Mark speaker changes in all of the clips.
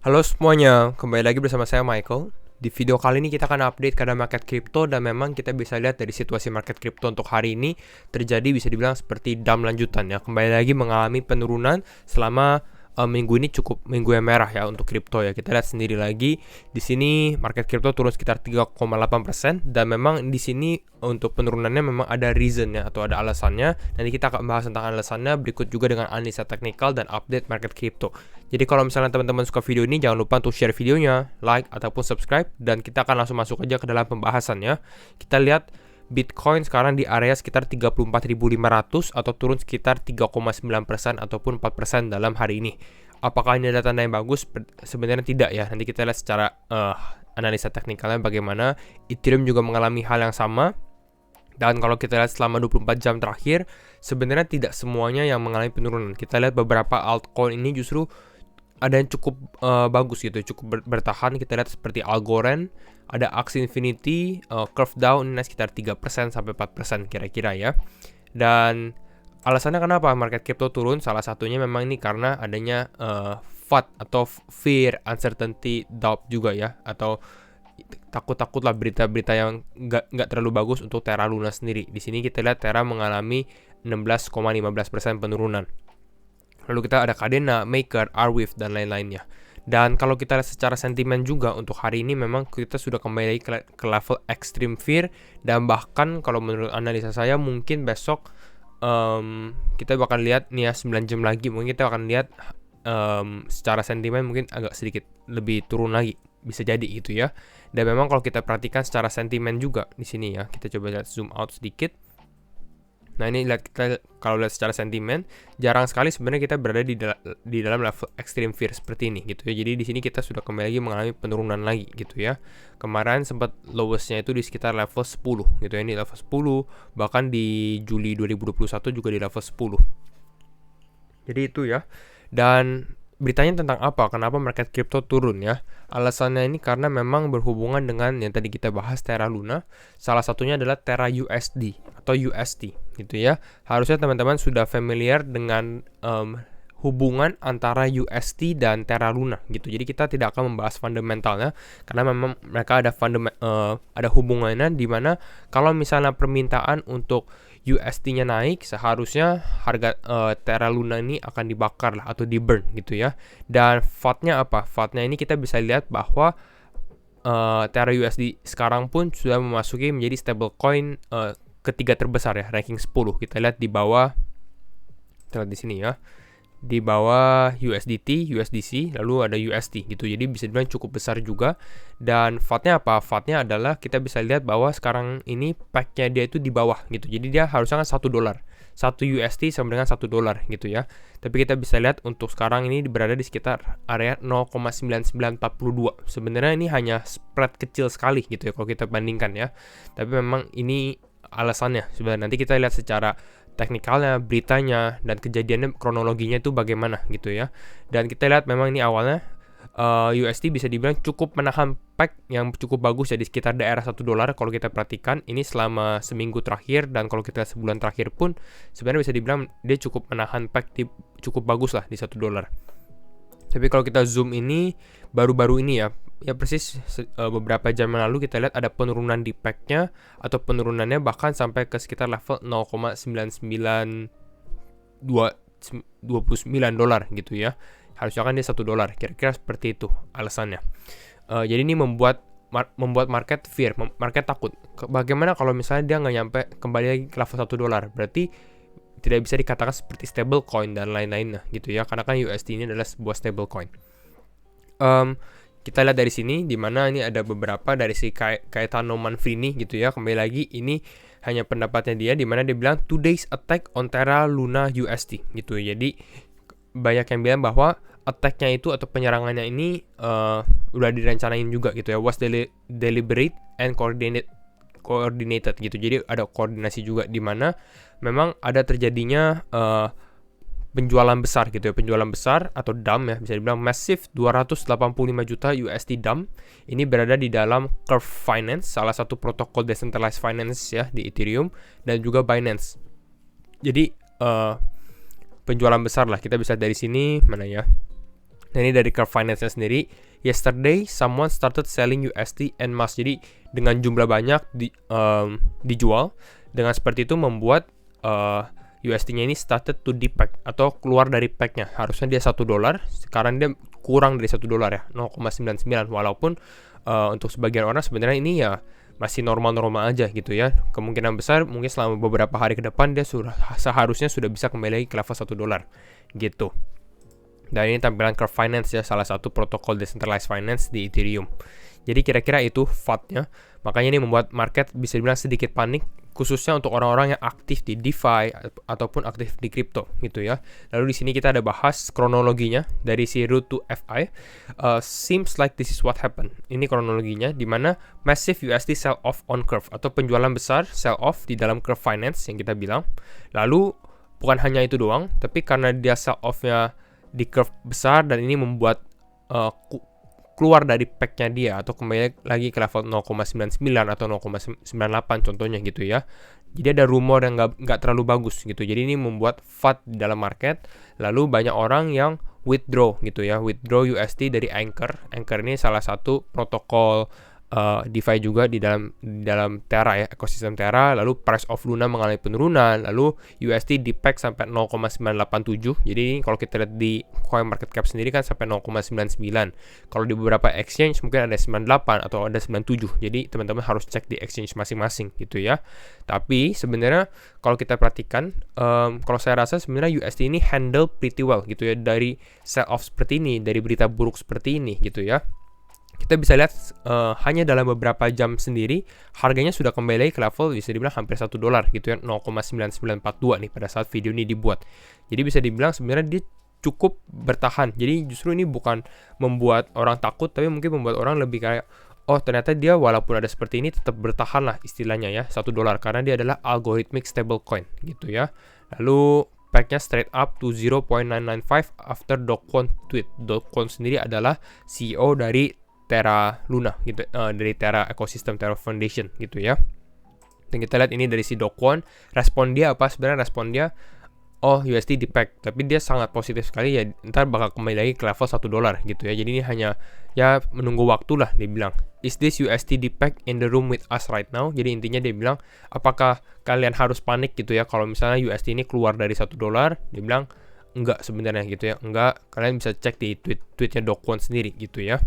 Speaker 1: Halo semuanya, kembali lagi bersama saya Michael. Di video kali ini kita akan update keadaan market kripto dan memang kita bisa lihat dari situasi market kripto untuk hari ini terjadi bisa dibilang seperti dump lanjutan ya. Kembali lagi mengalami penurunan selama minggu ini cukup minggu yang merah ya untuk kripto ya. Kita lihat sendiri lagi di sini market kripto turun sekitar 3,8% dan memang di sini untuk penurunannya memang ada reasonnya atau ada alasannya. Nanti kita akan bahas tentang alasannya berikut juga dengan analisa teknikal dan update market kripto. Jadi kalau misalnya teman-teman suka video ini jangan lupa untuk share videonya, like ataupun subscribe dan kita akan langsung masuk aja ke dalam pembahasannya. Kita lihat Bitcoin sekarang di area sekitar 34.500 atau turun sekitar 3,9% ataupun 4% dalam hari ini. Apakah ini ada tanda yang bagus? Sebenarnya tidak ya. Nanti kita lihat secara analisa teknikalnya bagaimana. Ethereum juga mengalami hal yang sama. Dan kalau kita lihat selama 24 jam terakhir, sebenarnya tidak semuanya yang mengalami penurunan. Kita lihat beberapa altcoin ini justru ada yang cukup bagus gitu, cukup bertahan. Kita lihat seperti Algorand, ada Axie Infinity, Curve Down ini sekitar 3% sampai 4% kira-kira ya. Dan alasannya kenapa market crypto turun? Salah satunya memang ini karena adanya FUD atau Fear, Uncertainty, Doubt juga ya, atau takut-takut lah berita-berita yang nggak terlalu bagus untuk Terra Luna sendiri. Di sini kita lihat Terra mengalami 16,15% penurunan. Lalu kita ada Kadena, Maker, Arweave, dan lain-lainnya. Dan kalau kita lihat secara sentimen juga untuk hari ini memang kita sudah kembali ke level extreme fear. Dan bahkan kalau menurut analisa saya mungkin besok kita bakal lihat nih ya 9 jam lagi. Mungkin kita akan lihat secara sentimen mungkin agak sedikit lebih turun lagi. Bisa jadi gitu ya. Dan memang kalau kita perhatikan secara sentimen juga di sini ya. Kita coba lihat zoom out sedikit. Nah ini kita kalau lihat secara sentimen jarang sekali sebenarnya kita berada di dalam level extreme fear seperti ini gitu ya. Jadi di sini kita sudah kembali lagi mengalami penurunan lagi gitu ya. Kemarin sempat lowestnya itu di sekitar level 10 gitu ya. Ini level 10, bahkan di Juli 2021 juga di level 10. Jadi itu ya. Dan beritanya tentang apa? Kenapa market crypto turun ya? Alasannya ini karena memang berhubungan dengan yang tadi kita bahas Terra Luna. Salah satunya adalah Terra USD atau UST gitu ya. Harusnya teman-teman sudah familiar dengan hubungan antara UST dan Terra Luna gitu. Jadi kita tidak akan membahas fundamentalnya karena memang mereka ada hubungannya di mana kalau misalnya permintaan untuk UST-nya naik, seharusnya harga Terra Luna ini akan dibakar lah atau di burn gitu ya. Dan FUD-nya apa? FUD-nya ini kita bisa lihat bahwa Terra USD sekarang pun sudah memasuki menjadi stablecoin ketiga terbesar ya, ranking 10. Kita lihat di bawah, kita lihat di sini ya. Di bawah USDT, USDC, lalu ada UST gitu. Jadi bisa dibilang cukup besar juga. Dan FUD-nya apa? FUD-nya adalah kita bisa lihat bahwa sekarang ini pack-nya dia itu di bawah gitu. Jadi dia harusnya kan $1. 1 UST sama dengan $1 gitu ya. Tapi kita bisa lihat untuk sekarang ini berada di sekitar area 0,9942. Sebenarnya ini hanya spread kecil sekali gitu ya kalau kita bandingkan ya. Tapi memang ini alasannya. Sebenarnya nanti kita lihat secara teknikalnya, beritanya, dan kejadiannya, kronologinya itu bagaimana gitu ya. Dan kita lihat memang ini awalnya USD bisa dibilang cukup menahan pack yang cukup bagus ya di sekitar daerah $1 kalau kita perhatikan ini selama seminggu terakhir, dan kalau kita lihat sebulan terakhir pun sebenarnya bisa dibilang dia cukup menahan pack cukup bagus lah di $1. Tapi kalau kita zoom ini baru-baru ini ya persis beberapa jam yang lalu kita lihat ada penurunan di pack-nya atau penurunannya bahkan sampai ke sekitar level $0,9929 gitu ya. Harusnya kan dia $1, kira-kira seperti itu alasannya. Jadi ini membuat market fear, market takut. Bagaimana kalau misalnya dia nggak nyampe kembali lagi ke level $1? Berarti tidak bisa dikatakan seperti stablecoin dan lain-lainnya gitu ya, karena kan USD ini adalah sebuah stablecoin. Kita lihat dari sini, di mana ini ada beberapa dari si Caetano Manfrini gitu ya. Kembali lagi ini hanya pendapatnya dia, di mana dia bilang today's attack on Terra Luna USD gitu. Jadi banyak yang bilang bahwa attack-nya itu atau penyerangannya ini udah direncanain juga gitu ya, was deliberate and coordinated gitu. Jadi ada koordinasi juga di mana memang ada terjadinya penjualan besar gitu ya, penjualan besar atau dump ya, bisa dibilang massive 285 juta USD dump. Ini berada di dalam Curve Finance, salah satu protokol decentralized finance ya di Ethereum, dan juga Binance. Jadi penjualan besar lah, kita bisa dari sini mana ya. Nah, ini dari curve finance-nya sendiri. Yesterday, someone started selling USD en masse. Jadi, dengan jumlah banyak dijual. Dengan seperti itu membuat USD-nya ini started to depeg atau keluar dari peg-nya. Harusnya dia $1, sekarang dia kurang dari $1 ya, 0,99. Walaupun untuk sebagian orang sebenarnya ini ya masih normal-normal aja gitu ya. Kemungkinan besar mungkin selama beberapa hari ke depan dia seharusnya sudah bisa kembali lagi ke level $1 gitu. Dan ini tampilan curve finance ya, salah satu protokol decentralized finance di Ethereum. Jadi kira-kira itu FUD-nya. Makanya ini membuat market bisa dibilang sedikit panik, khususnya untuk orang-orang yang aktif di DeFi ataupun aktif di crypto gitu ya. Lalu di sini kita ada bahas kronologinya dari si root to FI. Seems like this is what happened. Ini kronologinya di mana massive USD sell off on curve atau penjualan besar sell off di dalam curve finance yang kita bilang. Lalu bukan hanya itu doang, tapi karena dia sell off-nya di curve besar dan ini membuat keluar dari peg-nya dia atau kembali lagi ke level 0,99 atau 0,98 contohnya gitu ya. Jadi ada rumor yang nggak terlalu bagus gitu. Jadi ini membuat FUD di dalam market. Lalu banyak orang yang withdraw gitu ya, withdraw USD dari Anchor. Anchor ini salah satu protokol DeFi juga di dalam Terra ya, ekosistem Terra. Lalu price of Luna mengalami penurunan, lalu USD dipeg sampai 0,987. Jadi kalau kita lihat di coin market cap sendiri kan sampai 0,99. Kalau di beberapa exchange mungkin ada 98 atau ada 97. Jadi teman-teman harus cek di exchange masing-masing gitu ya. Tapi sebenarnya kalau kita perhatikan, kalau saya rasa sebenarnya USD ini handle pretty well gitu ya, dari sell off seperti ini, dari berita buruk seperti ini gitu ya. Kita bisa lihat hanya dalam beberapa jam sendiri harganya sudah kembali lagi ke level bisa dibilang hampir $1 gitu ya, 0,9942 nih pada saat video ini dibuat. Jadi bisa dibilang sebenarnya dia cukup bertahan. Jadi justru ini bukan membuat orang takut, tapi mungkin membuat orang lebih kayak, oh ternyata dia walaupun ada seperti ini tetap bertahan lah istilahnya ya, $1 karena dia adalah algorithmic stablecoin gitu ya. Lalu peg-nya straight up to 0.995 after Do Kwon tweet. Do Kwon sendiri adalah CEO dari Terra Luna gitu, dari Terra ekosistem Terra Foundation gitu ya. Dan kita lihat ini dari si Do Kwon, respon dia apa? Sebenarnya respon dia, oh USD dipeg, tapi dia sangat positif sekali ya, ntar bakal kembali lagi ke level $1 gitu ya. Jadi ini hanya ya menunggu waktu lah dia bilang. Is this USD dipeg in the room with us right now? Jadi intinya dia bilang, apakah kalian harus panik gitu ya kalau misalnya USD ini keluar dari $1? Dia bilang enggak sebenarnya gitu ya, enggak. Kalian bisa cek di tweetnya Do Kwon sendiri gitu ya.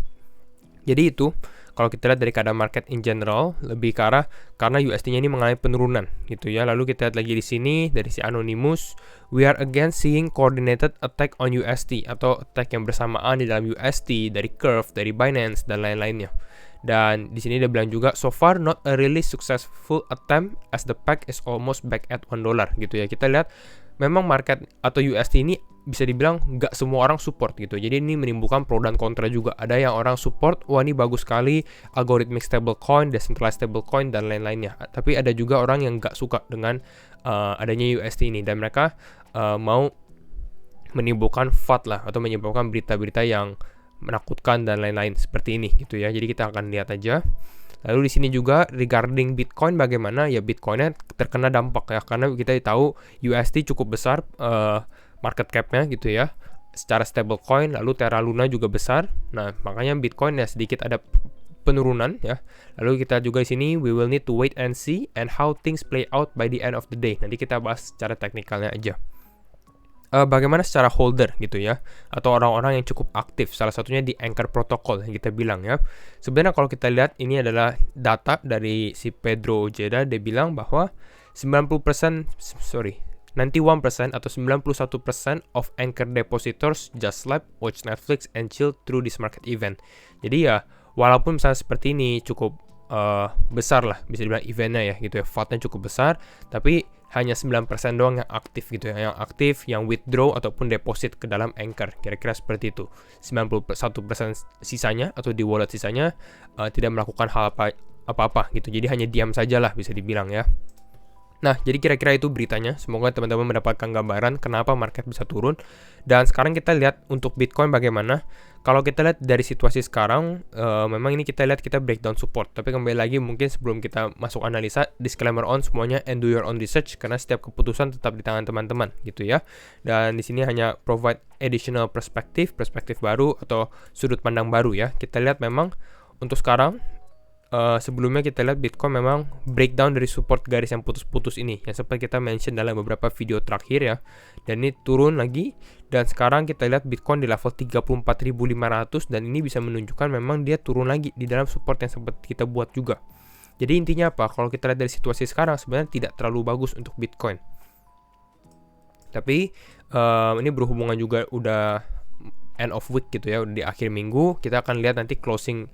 Speaker 1: Jadi itu kalau kita lihat dari keadaan market in general lebih ke arah karena USD-nya ini mengalami penurunan gitu ya. Lalu kita lihat lagi di sini dari si Anonymous, we are again seeing coordinated attack on USD atau attack yang bersamaan di dalam USD dari Curve, dari Binance dan lain-lainnya. Dan di sini dia bilang juga so far not a really successful attempt as the peg is almost back at $1 gitu ya. Kita lihat memang market atau USD ini bisa dibilang nggak semua orang support gitu. Jadi ini menimbulkan pro dan kontra juga. Ada yang orang support, wah ini bagus sekali, algorithmic stablecoin, decentralized stablecoin dan lain-lainnya. Tapi ada juga orang yang nggak suka dengan adanya USD ini dan mereka mau menimbulkan FUD lah atau menyebabkan berita-berita yang menakutkan dan lain-lain seperti ini gitu ya. Jadi kita akan lihat aja. Lalu di sini juga regarding Bitcoin bagaimana ya, Bitcoinnya terkena dampak ya karena kita tahu USD cukup besar market cap-nya gitu ya secara stablecoin, lalu Terra Luna juga besar. Nah, makanya Bitcoin ya sedikit ada penurunan ya. Lalu kita juga di sini we will need to wait and see and how things play out by the end of the day. Nanti kita bahas secara teknikalnya aja. Bagaimana secara holder gitu ya, atau orang-orang yang cukup aktif, salah satunya di Anchor Protocol yang kita bilang ya. Sebenarnya kalau kita lihat ini adalah data dari si Pedro Ojeda, dia bilang bahwa 91% atau 91% of Anchor depositors just slept, watch Netflix, and chill through this market event. Jadi ya, walaupun misalnya seperti ini cukup besar lah, bisa dibilang eventnya ya gitu ya, FUD-nya cukup besar, tapi hanya 9% doang yang aktif gitu ya, yang aktif, yang withdraw ataupun deposit ke dalam Anchor, kira-kira seperti itu. 91% sisanya atau di wallet sisanya tidak melakukan hal apa-apa gitu, jadi hanya diam saja lah bisa dibilang ya. Nah, jadi kira-kira itu beritanya. Semoga teman-teman mendapatkan gambaran kenapa market bisa turun. Dan sekarang kita lihat untuk Bitcoin bagaimana. Kalau kita lihat dari situasi sekarang, memang ini kita lihat kita breakdown support. Tapi kembali lagi mungkin sebelum kita masuk analisa, disclaimer on semuanya and do your own research karena setiap keputusan tetap di tangan teman-teman gitu ya. Dan di sini hanya provide additional perspektif baru atau sudut pandang baru ya. Kita lihat memang untuk sekarang sebelumnya kita lihat Bitcoin memang breakdown dari support garis yang putus-putus ini yang sempat kita mention dalam beberapa video terakhir ya, dan ini turun lagi dan sekarang kita lihat Bitcoin di level 34.500 dan ini bisa menunjukkan memang dia turun lagi di dalam support yang sempat kita buat juga. Jadi intinya apa, kalau kita lihat dari situasi sekarang sebenarnya tidak terlalu bagus untuk Bitcoin, tapi ini berhubungan juga udah end of week gitu ya, udah di akhir minggu. Kita akan lihat nanti closing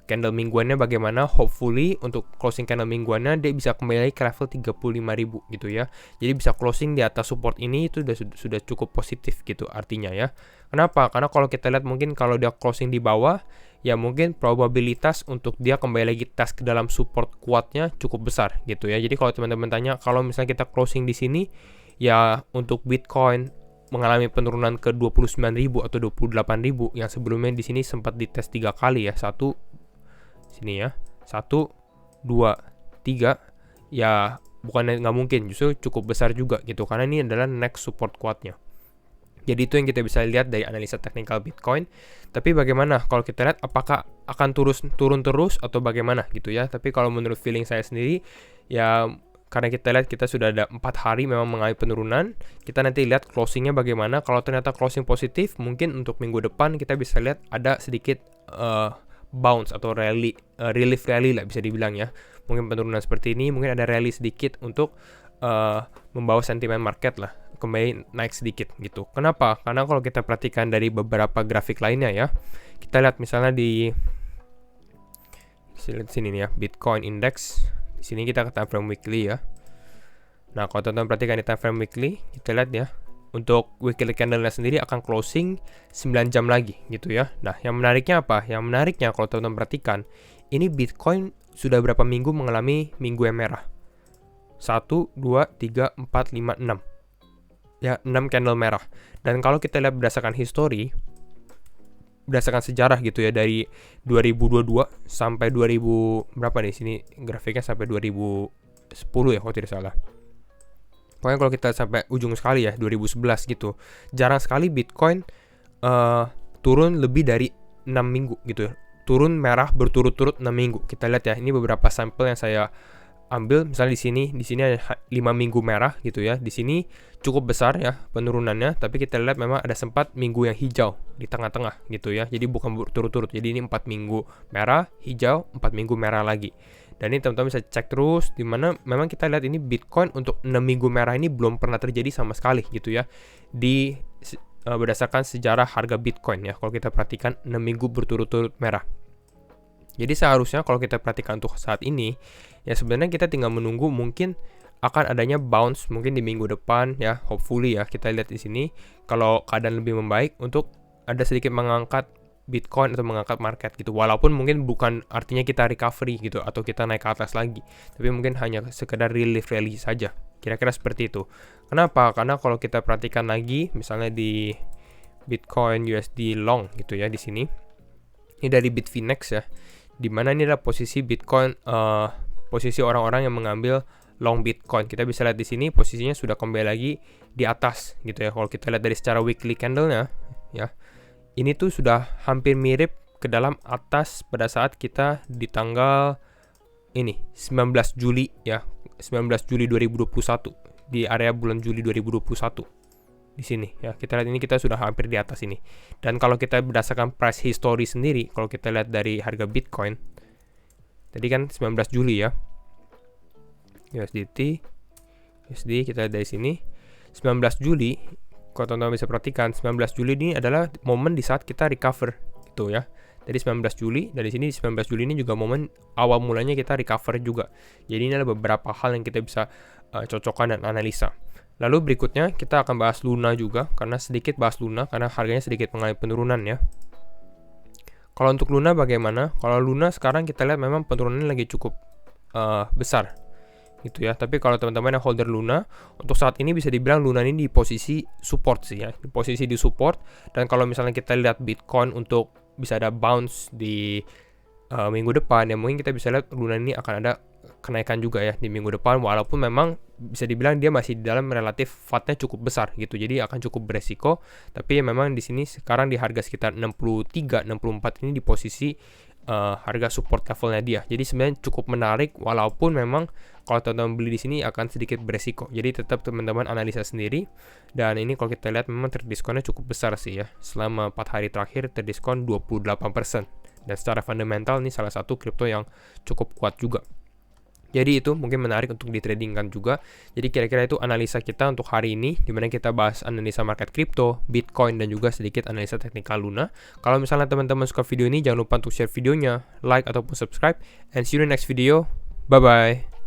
Speaker 1: candle mingguannya bagaimana. Hopefully untuk closing candle mingguannya dia bisa kembali lagi ke level 35.000 gitu ya. Jadi bisa closing di atas support ini itu sudah cukup positif gitu artinya ya. Kenapa? Karena kalau kita lihat mungkin kalau dia closing di bawah ya mungkin probabilitas untuk dia kembali lagi tes ke dalam support kuatnya cukup besar gitu ya. Jadi kalau teman-teman tanya kalau misalnya kita closing di sini ya untuk Bitcoin mengalami penurunan ke 29.000 atau 28.000 yang sebelumnya di sini sempat dites 3 kali ya. Sini ya, 1, 2, 3 ya, bukan nggak mungkin, justru cukup besar juga gitu karena ini adalah next support kuatnya. Jadi itu yang kita bisa lihat dari analisa teknikal Bitcoin. Tapi bagaimana kalau kita lihat apakah akan turun terus atau bagaimana gitu ya. Tapi kalau menurut feeling saya sendiri ya, karena kita lihat kita sudah ada 4 hari memang mengalami penurunan, kita nanti lihat closingnya bagaimana. Kalau ternyata closing positif, mungkin untuk minggu depan kita bisa lihat ada sedikit bounce atau relief rally lah bisa dibilang ya. Mungkin penurunan seperti ini, mungkin ada rally sedikit untuk membawa sentimen market lah kembali naik sedikit gitu. Kenapa? Karena kalau kita perhatikan dari beberapa grafik lainnya ya, kita lihat misalnya di sini nih ya, Bitcoin Index. Di sini kita ke time frame weekly ya. Nah, kalau teman-teman perhatikan di time frame weekly, kita lihat ya, untuk weekly candle-nya sendiri akan closing 9 jam lagi gitu ya. Nah, yang menariknya apa? Yang menariknya kalau teman-teman perhatikan, ini Bitcoin sudah berapa minggu mengalami minggu yang merah? 1, 2, 3, 4, 5, 6. Ya, 6 candle merah. Dan kalau kita lihat berdasarkan history, berdasarkan sejarah gitu ya, dari 2022 sampai 2000 berapa nih sini grafiknya sampai 2010 ya kalau tidak salah. Pokoknya kalau kita sampai ujung sekali ya 2011 gitu, jarang sekali Bitcoin turun lebih dari 6 minggu gitu. Turun merah berturut-turut 6 minggu. Kita lihat ya, ini beberapa sampel yang saya ambil. Misalnya di sini ada 5 minggu merah gitu ya. Di sini cukup besar ya penurunannya, tapi kita lihat memang ada sempat minggu yang hijau di tengah-tengah gitu ya. Jadi bukan berturut-turut. Jadi ini 4 minggu merah, hijau, 4 minggu merah lagi. Dan ini teman-teman bisa cek terus, dimana memang kita lihat ini Bitcoin untuk 6 minggu merah ini belum pernah terjadi sama sekali gitu ya, di berdasarkan sejarah harga Bitcoin ya. Kalau kita perhatikan 6 minggu berturut-turut merah. Jadi seharusnya kalau kita perhatikan untuk saat ini ya, sebenarnya kita tinggal menunggu mungkin akan adanya bounce mungkin di minggu depan ya, hopefully ya. Kita lihat di sini kalau keadaan lebih membaik untuk ada sedikit mengangkat Bitcoin atau mengangkat market gitu. Walaupun mungkin bukan artinya kita recovery gitu atau kita naik ke atas lagi, tapi mungkin hanya sekedar relief rally saja. Kira-kira seperti itu. Kenapa? Karena kalau kita perhatikan lagi misalnya di Bitcoin USD long gitu ya, di sini. Ini dari Bitfinex ya. Di mana ini adalah posisi Bitcoin, posisi orang-orang yang mengambil long Bitcoin. Kita bisa lihat di sini posisinya sudah kembali lagi di atas gitu ya. Kalau kita lihat dari secara weekly candle-nya ya, ini tuh sudah hampir mirip ke dalam atas pada saat kita di tanggal ini 19 Juli ya, 19 Juli 2021, di area bulan Juli 2021 di sini ya. Kita lihat ini kita sudah hampir di atas ini. Dan kalau kita berdasarkan price history sendiri, kalau kita lihat dari harga Bitcoin tadi kan 19 Juli ya, USD kita lihat dari sini 19 Juli. Kalau teman-teman bisa perhatikan 19 Juli ini adalah momen di saat kita recover gitu ya. Dari 19 Juli, dari sini 19 Juli ini juga momen awal mulanya kita recover juga. Jadi ini adalah beberapa hal yang kita bisa cocokkan dan analisa. Lalu berikutnya kita akan bahas Luna juga, karena sedikit bahas Luna karena harganya sedikit mengalami penurunan ya. Kalau untuk Luna bagaimana? Kalau Luna sekarang kita lihat memang penurunannya lagi cukup besar gitu ya. Tapi kalau teman-teman yang holder Luna, untuk saat ini bisa dibilang Luna ini di posisi support sih ya, di posisi di support. Dan kalau misalnya kita lihat Bitcoin untuk bisa ada bounce di minggu depan, ya mungkin kita bisa lihat Luna ini akan ada kenaikan juga ya di minggu depan, walaupun memang bisa dibilang dia masih di dalam relatif fatnya cukup besar gitu, jadi akan cukup beresiko. Tapi memang di sini sekarang di harga sekitar 63-64 ini di posisi harga support levelnya dia, jadi sebenarnya cukup menarik, walaupun memang kalau teman-teman beli di sini akan sedikit beresiko. Jadi tetap teman-teman analisa sendiri. Dan ini kalau kita lihat memang terdiskonnya cukup besar sih ya, selama 4 hari terakhir terdiskon 28%. Dan secara fundamental ini salah satu kripto yang cukup kuat juga. Jadi itu mungkin menarik untuk ditradingkan juga. Jadi kira-kira itu analisa kita untuk hari ini, dimana kita bahas analisa market kripto, Bitcoin, dan juga sedikit analisa teknikal Luna. Kalau misalnya teman-teman suka video ini, jangan lupa untuk share videonya, like ataupun subscribe, and see you in the next video. Bye-bye.